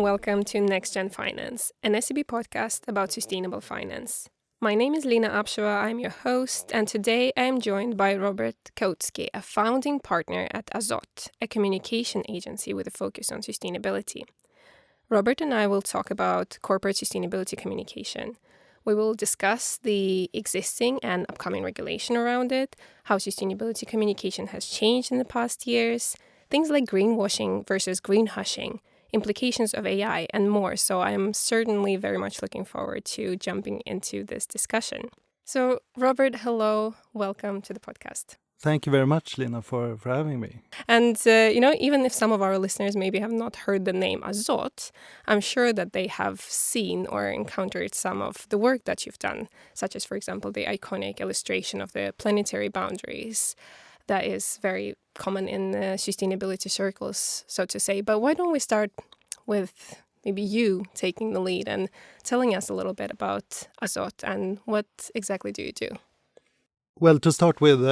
welcome to Next Gen Finance, an SEB podcast about sustainable finance. My name is Lina Apsheva, I'm your host, and today I am joined by Robert Kautsky, a founding partner at Azote, a communication agency with a focus on sustainability. Robert and I will talk about corporate sustainability communication. We will discuss the existing and upcoming regulation around it, how sustainability communication has changed in the past years, things like greenwashing versus greenhushing, implications of AI, and more. So I'm certainly very much looking forward to jumping into this discussion. So, Robert, hello. Welcome to the podcast. Thank you very much, Lina, for having me. And, even if some of our listeners maybe have not heard the name Azote, I'm sure that they have seen or encountered some of the work that you've done, such as, for example, the iconic illustration of the planetary boundaries. That is very common in sustainability circles, so to say. But why don't we start with maybe you taking the lead and telling us a little bit about Azote and what exactly do you do? Well, to start with,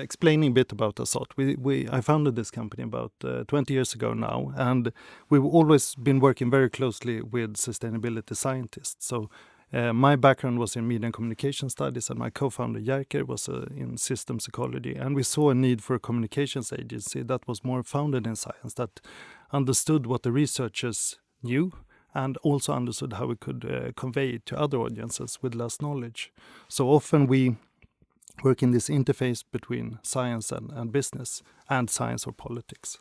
explaining a bit about Azote, I founded this company about 20 years ago now, and we've always been working very closely with sustainability scientists. So my background was in media and communication studies, and my co-founder Jerker was in systems ecology. And we saw a need for a communications agency that was more founded in science, that understood what the researchers knew and also understood how we could convey it to other audiences with less knowledge. So often we work in this interface between science and business, and science or politics.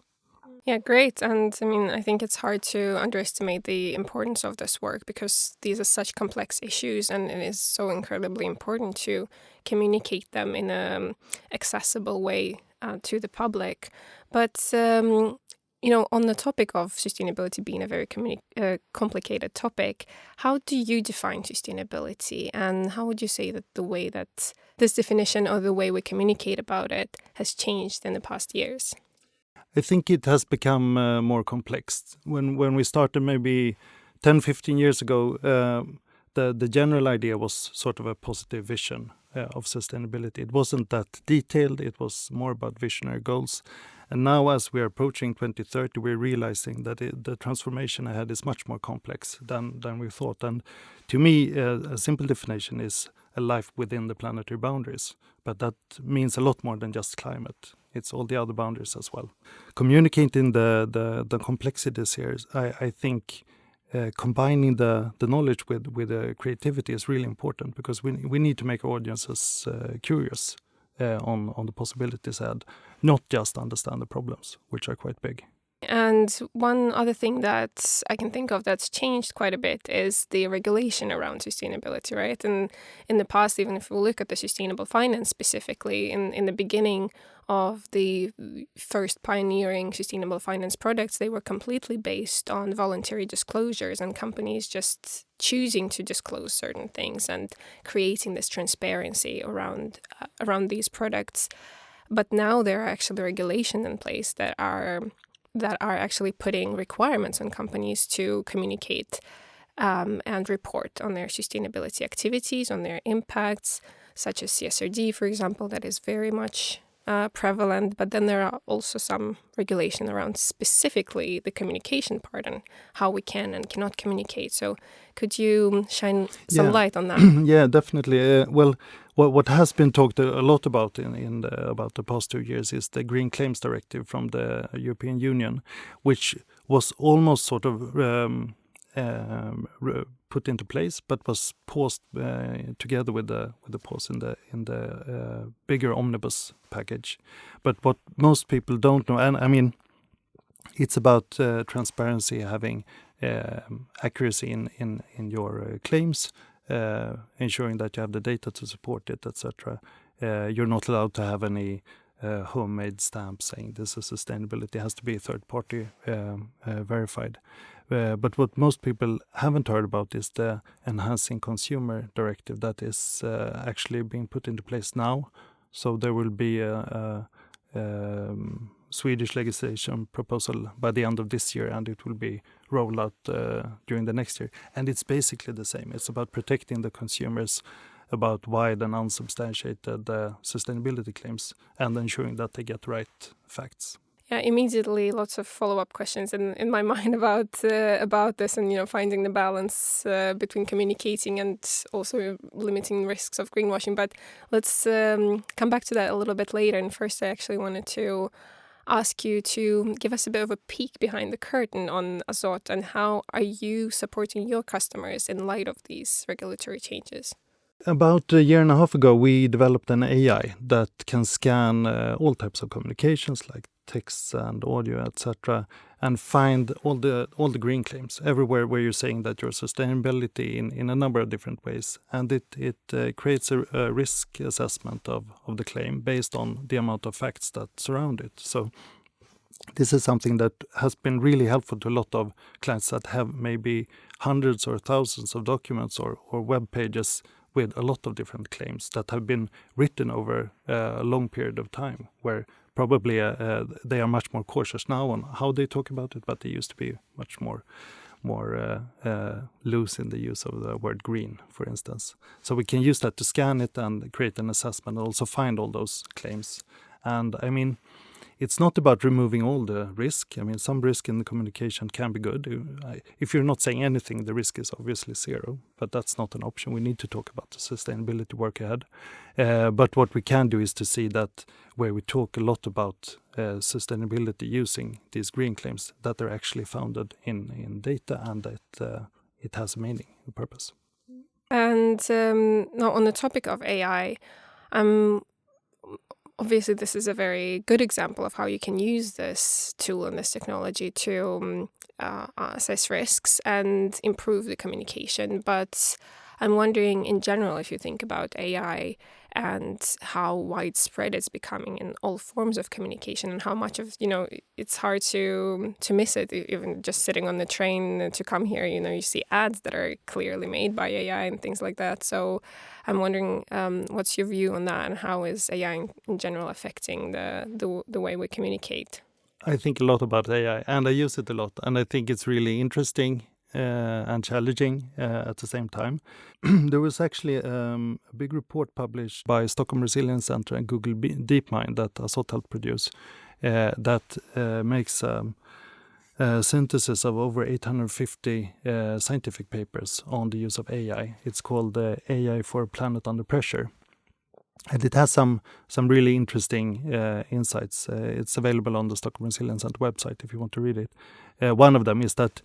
Yeah, great. And I think it's hard to underestimate the importance of this work because these are such complex issues and it is so incredibly important to communicate them in an accessible way to the public. But, on the topic of sustainability being a very complicated topic, how do you define sustainability? And how would you say that the way that this definition or the way we communicate about it has changed in the past years? I think it has become more complex. When we started maybe 10, 15 years ago, the general idea was sort of a positive vision of sustainability. It wasn't that detailed, it was more about visionary goals. And now as we are approaching 2030, we're realizing that the transformation ahead is much more complex than we thought. And to me, a simple definition is a life within the planetary boundaries. But that means a lot more than just climate. It's all the other boundaries as well. Communicating the complexities here, I think combining the knowledge with the creativity is really important because we need to make audiences curious on the possibilities ahead, not just understand the problems, which are quite big. And one other thing that I can think of that's changed quite a bit is the regulation around sustainability, right? And in the past, even if we look at the sustainable finance specifically, in the beginning of the first pioneering sustainable finance products, they were completely based on voluntary disclosures and companies just choosing to disclose certain things and creating this transparency around these products. But now there are actually regulations in place that are actually putting requirements on companies to communicate and report on their sustainability activities, on their impacts, such as CSRD, for example, that is very much prevalent. But then there are also some regulation around specifically the communication part and how we can and cannot communicate. So could you shine some light on that? Yeah, definitely. What has been talked a lot about about the past 2 years is the Green Claims Directive from the European Union, which was almost sort of put into place, but was paused together with the pause in the bigger omnibus package. But what most people don't know, and it's about transparency, having accuracy in your claims. Ensuring that you have the data to support it, etc. You're not allowed to have any homemade stamps saying this is sustainability. It has to be third-party verified. But what most people haven't heard about is the Enhancing Consumer Directive that is actually being put into place now. So there will be a Swedish legislation proposal by the end of this year, and it will be rolled out during the next year. And it's basically the same. It's about protecting the consumers about wide and unsubstantiated sustainability claims and ensuring that they get the right facts. Yeah, immediately lots of follow-up questions in my mind about this, and finding the balance between communicating and also limiting risks of greenwashing. But let's come back to that a little bit later. And first, I actually wanted to ask you to give us a bit of a peek behind the curtain on Azote, and how are you supporting your customers in light of these regulatory changes? About a year and a half ago, we developed an AI that can scan all types of communications like text and audio, etc., and find all the green claims everywhere where you're saying that your sustainability in a number of different ways, and it creates a risk assessment of the claim based on the amount of facts that surround it. So this is something that has been really helpful to a lot of clients that have maybe hundreds or thousands of documents or web pages with a lot of different claims that have been written over a long period of time, where probably they are much more cautious now on how they talk about it, but they used to be much more loose in the use of the word green, for instance. So we can use that to scan it and create an assessment and also find all those claims. And I mean, it's not about removing all the risk. I mean, some risk in the communication can be good. If you're not saying anything, the risk is obviously zero, but that's not an option. We need to talk about the sustainability work ahead. But what we can do is to see that where we talk a lot about sustainability using these green claims, that they're actually founded in data, and that it has a meaning, a purpose. And now on the topic of AI, obviously, this is a very good example of how you can use this tool and this technology to assess risks and improve the communication. But I'm wondering, in general, if you think about AI and how widespread it's becoming in all forms of communication, and how much of, it's hard to miss it. Even just sitting on the train to come here, you see ads that are clearly made by AI and things like that. So I'm wondering, what's your view on that, and how is AI in general affecting the way we communicate? I think a lot about AI, and I use it a lot, and I think it's really interesting and challenging at the same time. There was actually a big report published by Stockholm Resilience Center and Google DeepMind that Azote helped produce that makes a synthesis of over 850 scientific papers on the use of AI. It's called AI for a Planet Under Pressure. And it has some really interesting insights. It's available on the Stockholm Resilience Center website if you want to read it. One of them is that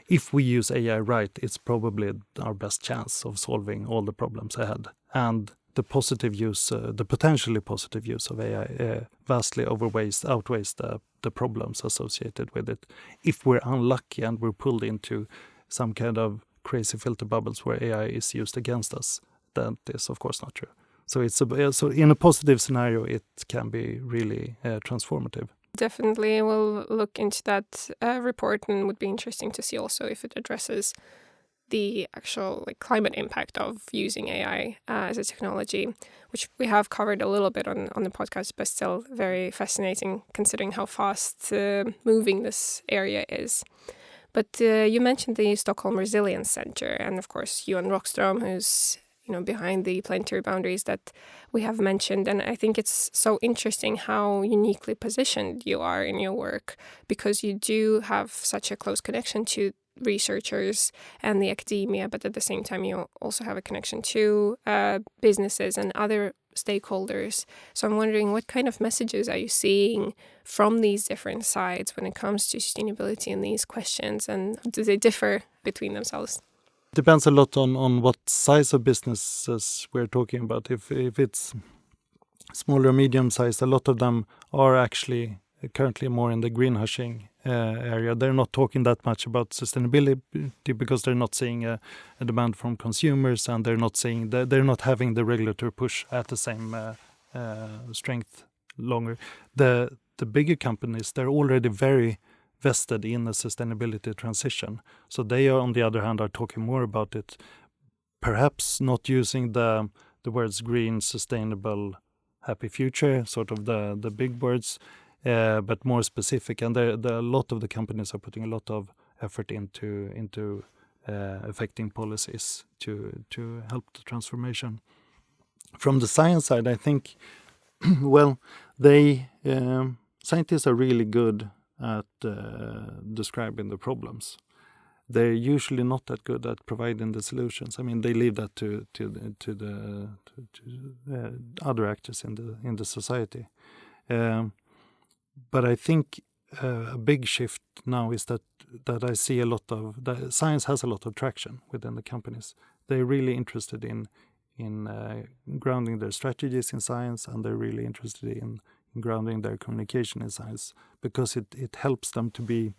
if we use AI right, it's probably our best chance of solving all the problems ahead. And the positive use, the potentially positive use of AI vastly outweighs the problems associated with it. If we're unlucky and we're pulled into some kind of crazy filter bubbles where AI is used against us, that is of course not true. So so in a positive scenario, it can be really transformative. Definitely, we'll look into that report, and would be interesting to see also if it addresses the actual climate impact of using AI as a technology, which we have covered a little bit on the podcast, but still very fascinating considering how fast moving this area is. But you mentioned the Stockholm Resilience Center, and of course Johan Rockström, who's behind the planetary boundaries that we have mentioned. And I think it's so interesting how uniquely positioned you are in your work, because you do have such a close connection to researchers and the academia, but at the same time you also have a connection to businesses and other stakeholders. So I'm wondering, what kind of messages are you seeing from these different sides when it comes to sustainability and these questions, and do they differ between themselves? Depends a lot on what size of businesses we're talking about. If it's smaller or medium sized, a lot of them are actually currently more in the greenhushing area. They're not talking that much about sustainability because they're not seeing a demand from consumers, and they're not having the regulatory push at the same strength longer. The bigger companies, they're already very vested in the sustainability transition. So they are, on the other hand, are talking more about it, perhaps not using the words green, sustainable, happy future, sort of the big words, but more specific. And a lot of the companies are putting a lot of effort into affecting policies to help the transformation. From the science side, I think, well, they scientists are really good at describing the problems. They're usually not that good at providing the solutions. I mean, they leave that to other actors in the society. But I think a big shift now is that I see a lot of science has a lot of traction within the companies. They're really interested in grounding their strategies in science, and they're really interested in grounding their communication in science, because it helps them to be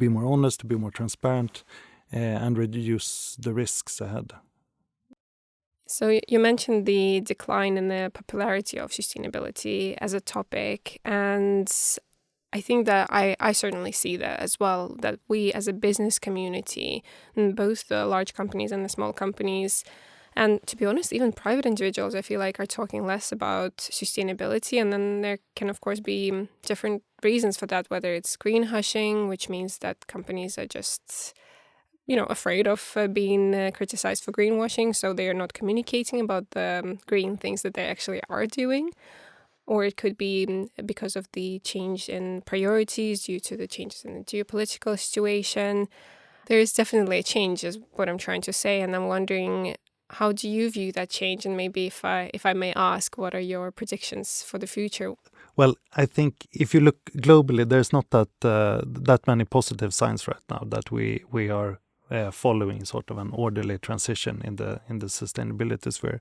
more honest, to be more transparent, and reduce the risks ahead. So you mentioned the decline in the popularity of sustainability as a topic, and I think that I certainly see that as well, that we as a business community, both the large companies and the small companies, and to be honest, even private individuals, I feel like are talking less about sustainability. And then there can, of course, be different reasons for that, whether it's greenhushing, which means that companies are just, afraid of being criticized for greenwashing. So they are not communicating about the green things that they actually are doing. Or it could be because of the change in priorities due to the changes in the geopolitical situation. There is definitely a change, is what I'm trying to say. And I'm wondering, how do you view that change? And maybe if I may ask, what are your predictions for the future? Well, I think if you look globally, there's not that many positive signs right now that we are following sort of an orderly transition in the sustainability sphere.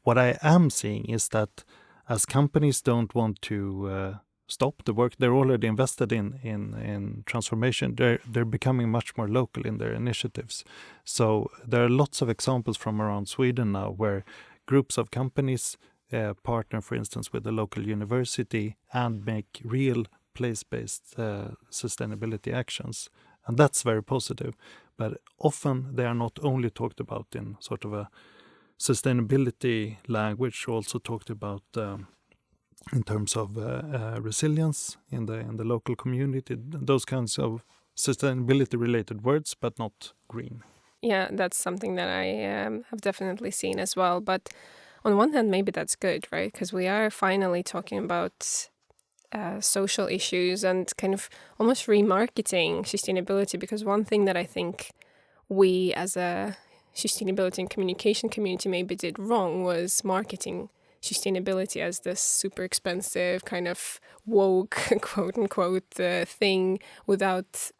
What I am seeing is that as companies don't want to stop the work they're already invested in transformation, they're becoming much more local in their initiatives. So there are lots of examples from around Sweden now where groups of companies partner, for instance, with a local university and make real place-based sustainability actions. And that's very positive. But often they are not only talked about in sort of a sustainability language, also talked about in terms of resilience in the local community, those kinds of sustainability-related words, but not green. Yeah, that's something that I have definitely seen as well. But on one hand, maybe that's good, right? Because we are finally talking about social issues and kind of almost remarketing sustainability. Because one thing that I think we as a sustainability and communication community maybe did wrong was marketing sustainability as this super expensive kind of woke quote unquote thing without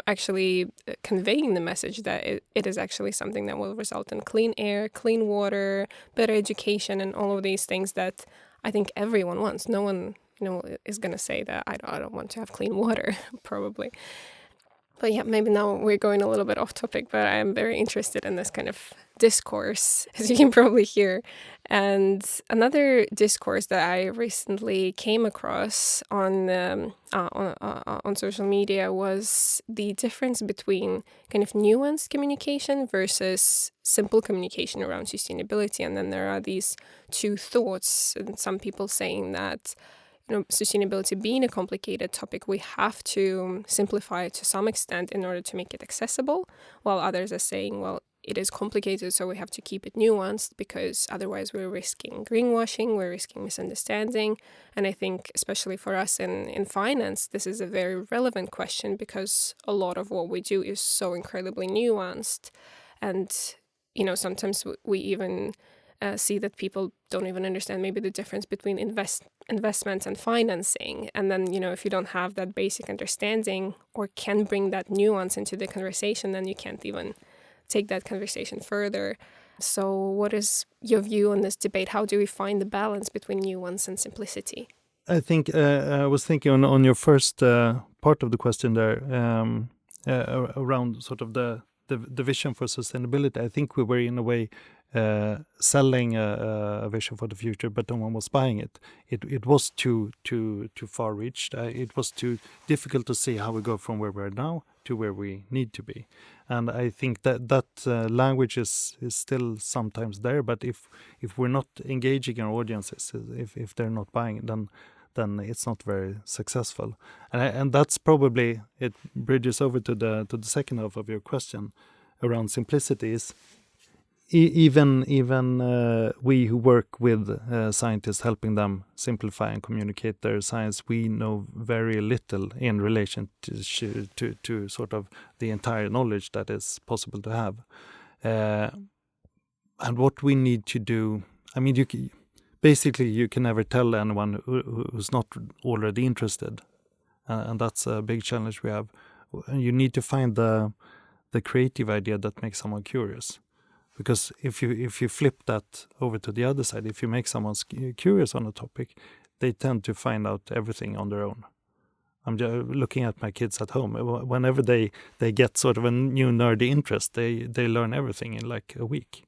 actually conveying the message that it is actually something that will result in clean air, clean water, better education, and all of these things that I think everyone wants. No one is going to say that I don't want to have clean water probably. But yeah, maybe now we're going a little bit off topic, but I am very interested in this kind of discourse, as you can probably hear. And another discourse that I recently came across on social media was the difference between kind of nuanced communication versus simple communication around sustainability. And then there are these two thoughts, and some people saying that sustainability being a complicated topic, we have to simplify it to some extent in order to make it accessible, while others are saying, well, it is complicated, so we have to keep it nuanced because otherwise we're risking greenwashing, we're risking misunderstanding. And I think especially for us in finance, this is a very relevant question because a lot of what we do is so incredibly nuanced. And, sometimes we even see that people don't even understand maybe the difference between investments and financing. And then, if you don't have that basic understanding or can bring that nuance into the conversation, then you can't even take that conversation further. So what is your view on this debate? How do we find the balance between nuance and simplicity? I think I was thinking on your first part of the question there around sort of the vision for sustainability. I think we were in a way selling a vision for the future, but no one was buying it. It was too far-reached. It was too difficult to see how we go from where we are now to where we need to be. And I think that language is still sometimes there, but if we're not engaging our audiences, if they're not buying it, then it's not very successful. And that's probably, it bridges over to the second half of your question around simplicity. even we who work with scientists, helping them simplify and communicate their science, we know very little in relation to sort of the entire knowledge that is possible to have. And what we need to do, I mean, basically you can never tell anyone who's not already interested, and that's a big challenge we have. You need to find the creative idea that makes someone curious. Because if you flip that over to the other side, if you make someone curious on a topic, they tend to find out everything on their own. I'm just looking at my kids at home. Whenever they get sort of a new nerdy interest, they learn everything in like a week.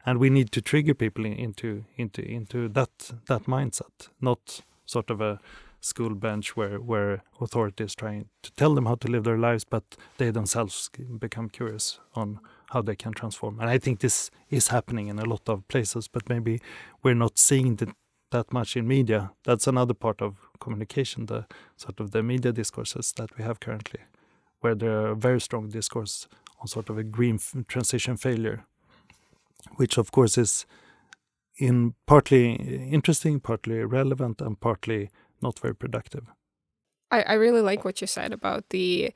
And we need to trigger people into that mindset, not sort of a school bench where authorities trying to tell them how to live their lives, but they themselves become curious on how they can transform. And I think this is happening in a lot of places, but maybe we're not seeing that much in media. That's another part of communication, the sort of the media discourses that we have currently, where there are very strong discourse on sort of a green transition failure, which of course is in partly interesting, partly relevant, and partly not very productive. I really like what you said about the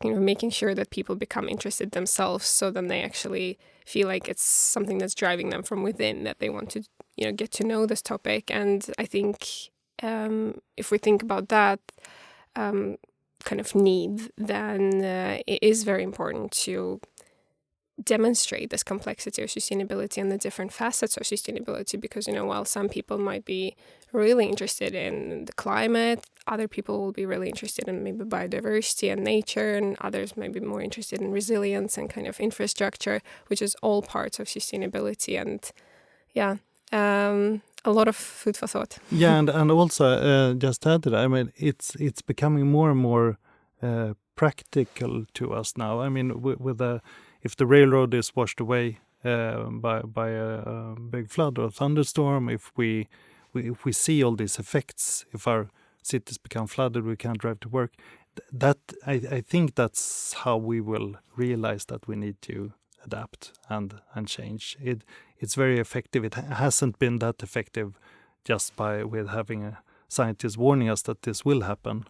making sure that people become interested themselves, so then they actually feel like it's something that's driving them from within, that they want to get to know this topic. And I think if we think about that kind of need, then it is very important to demonstrate this complexity of sustainability and the different facets of sustainability, because while some people might be really interested in the climate, other people will be really interested in maybe biodiversity and nature, and others might be more interested in resilience and kind of infrastructure, which is all parts of sustainability. And a lot of food for thought. Yeah, and also just to add to that, I mean, it's becoming more and more practical to us now. I mean, if the railroad is washed away by a big flood or thunderstorm, if we see all these effects, if our cities become flooded, we can't drive to work. That I think that's how we will realize that we need to adapt and change. It's very effective. It hasn't been that effective just with having scientists warning us that this will happen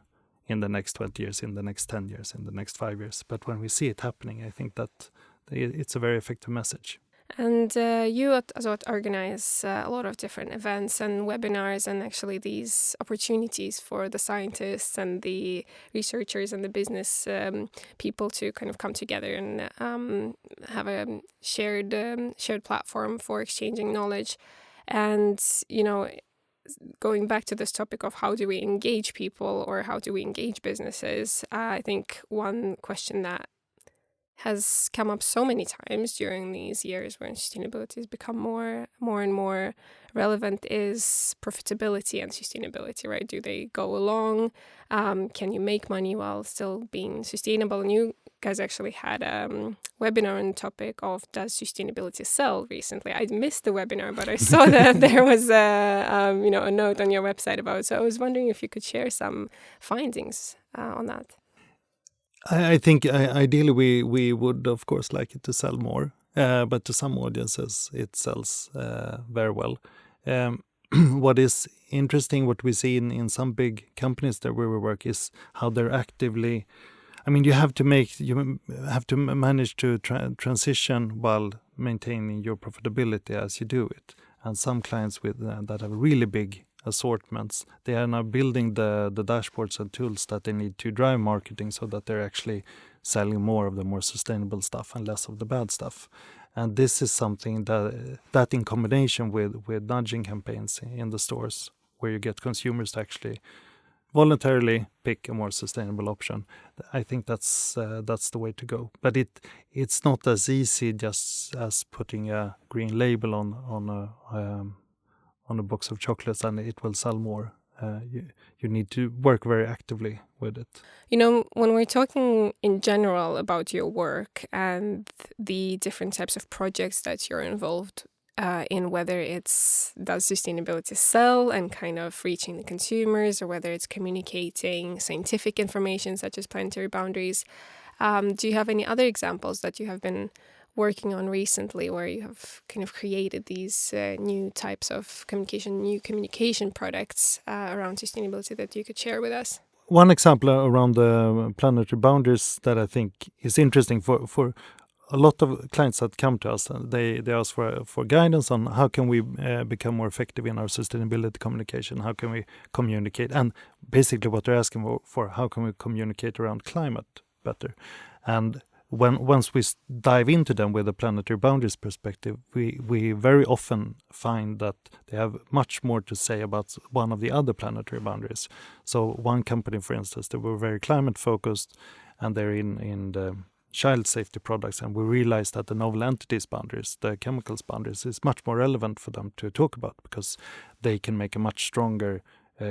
in the next 20 years, in the next 10 years, in the next 5 years. But when we see it happening, I think that it's a very effective message. And you at Azote organize a lot of different events and webinars, and actually these opportunities for the scientists and the researchers and the business people to kind of come together and have a shared platform for exchanging knowledge. And, going back to this topic of how do we engage people or how do we engage businesses, I think one question that has come up so many times during these years when sustainability has become more and more relevant is profitability and sustainability, right? Do they go along? Can you make money while still being sustainable? And you guys actually had a webinar on the topic of does sustainability sell recently. I missed the webinar, but I saw that there was a note on your website about it. So I was wondering if you could share some findings on that. I think ideally we would of course like it to sell more, but to some audiences it sells very well. What is interesting, what we see in some big companies that where we work, is how they're actively. I mean, you have to manage to transition while maintaining your profitability as you do it. And some clients that have really big assortments, they are now building the dashboards and tools that they need to drive marketing so that they're actually selling more of the more sustainable stuff and less of the bad stuff. And this is something that in combination with nudging campaigns in the stores, where you get consumers to actually voluntarily pick a more sustainable option, I think that's the way to go. But it's not as easy just as putting a green label on a box of chocolates and it will sell more. You need to work very actively with it. When we're talking in general about your work and the different types of projects that you're involved in, whether it's does sustainability sell and kind of reaching the consumers, or whether it's communicating scientific information such as planetary boundaries, do you have any other examples that you have been working on recently, where you have kind of created these new types of communication products around sustainability that you could share with us? One example around the planetary boundaries that I think is interesting for a lot of clients that come to us, they ask for guidance on how can we become more effective in our sustainability communication, how can we communicate, and basically what they're asking for how can we communicate around climate better. And once we dive into them with a planetary boundaries perspective, we very often find that they have much more to say about one of the other planetary boundaries. So one company, for instance, they were very climate focused, and they're in the child safety products, and we realized that the novel entities boundaries, the chemicals boundaries, is much more relevant for them to talk about, because they can make a much stronger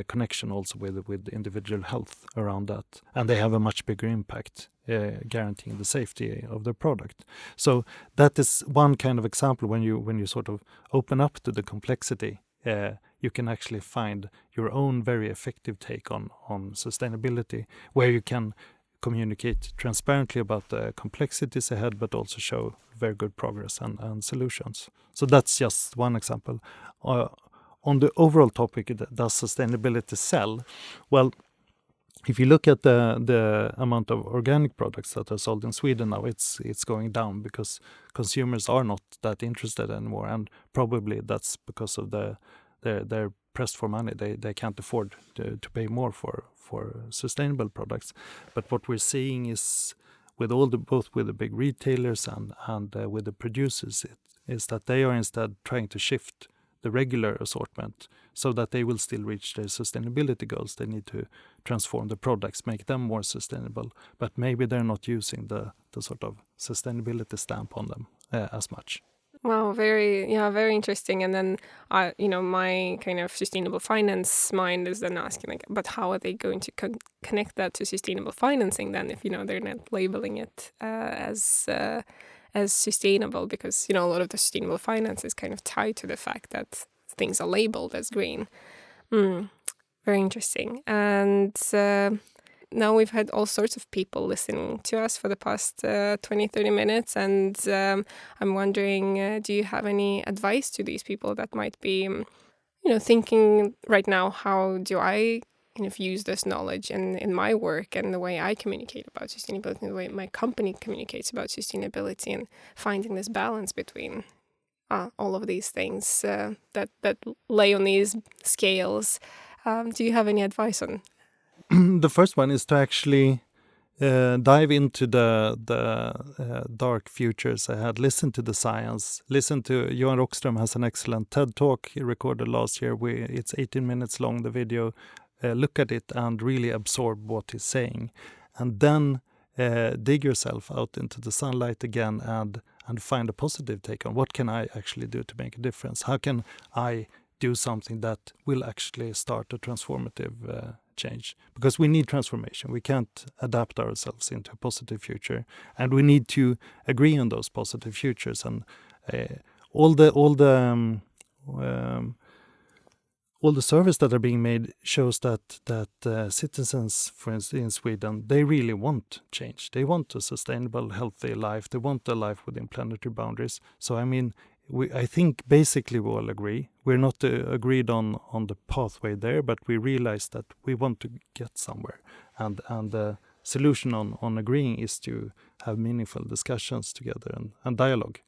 connection also with individual health around that, and they have a much bigger impact, guaranteeing the safety of the product. So that is one kind of example. When you sort of open up to the complexity, you can actually find your own very effective take on sustainability, where you can communicate transparently about the complexities ahead, but also show very good progress and solutions. So that's just one example. On the overall topic, does sustainability sell? Well, if you look at the amount of organic products that are sold in Sweden now, it's going down because consumers are not that interested anymore, and probably that's because of they're pressed for money. They can't afford to pay more for sustainable products. But what we're seeing is both with the big retailers and with the producers, is that they are instead trying to shift the regular assortment so that they will still reach their sustainability goals. They need to transform the products, make them more sustainable, but maybe they're not using the sort of sustainability stamp on them as much. Wow, very interesting. And then, my kind of sustainable finance mind is then asking, like, but how are they going to connect that to sustainable financing then, if they're not labeling it as sustainable? Because a lot of the sustainable finance is kind of tied to the fact that things are labeled as green. Very interesting. And now we've had all sorts of people listening to us for the past 20-30 minutes, and I'm wondering, do you have any advice to these people that might be thinking right now, how do I kind of use this knowledge in my work and the way I communicate about sustainability and the way my company communicates about sustainability, and finding this balance between all of these things that lay on these scales? Do you have any advice on? The first one is to actually dive into the dark futures ahead. Listen to the science. Listen to Johan Rockström has an excellent TED talk he recorded last year. It's 18 minutes long, the video. Look at it and really absorb what he's saying, and then dig yourself out into the sunlight again and find a positive take on what can I actually do to make a difference. How can I do something that will actually start a transformative change? Because we need transformation. We can't adapt ourselves into a positive future, and we need to agree on those positive futures. And all the surveys that are being made shows that citizens, for instance, in Sweden, they really want change. They want a sustainable, healthy life. They want a life within planetary boundaries. So, I mean, I think basically we all agree. We're not agreed on the pathway there, but we realize that we want to get somewhere. And the solution on agreeing is to have meaningful discussions together and dialogue.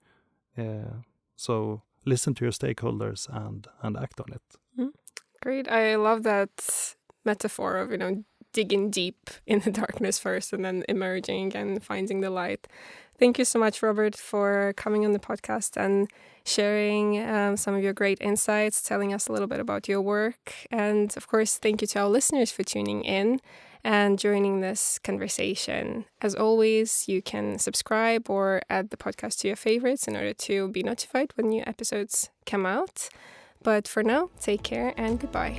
So listen to your stakeholders and act on it. Great. I love that metaphor of, digging deep in the darkness first and then emerging and finding the light. Thank you so much, Robert, for coming on the podcast and sharing some of your great insights, telling us a little bit about your work. And of course, thank you to our listeners for tuning in and joining this conversation. As always, you can subscribe or add the podcast to your favorites in order to be notified when new episodes come out. But for now, take care and goodbye.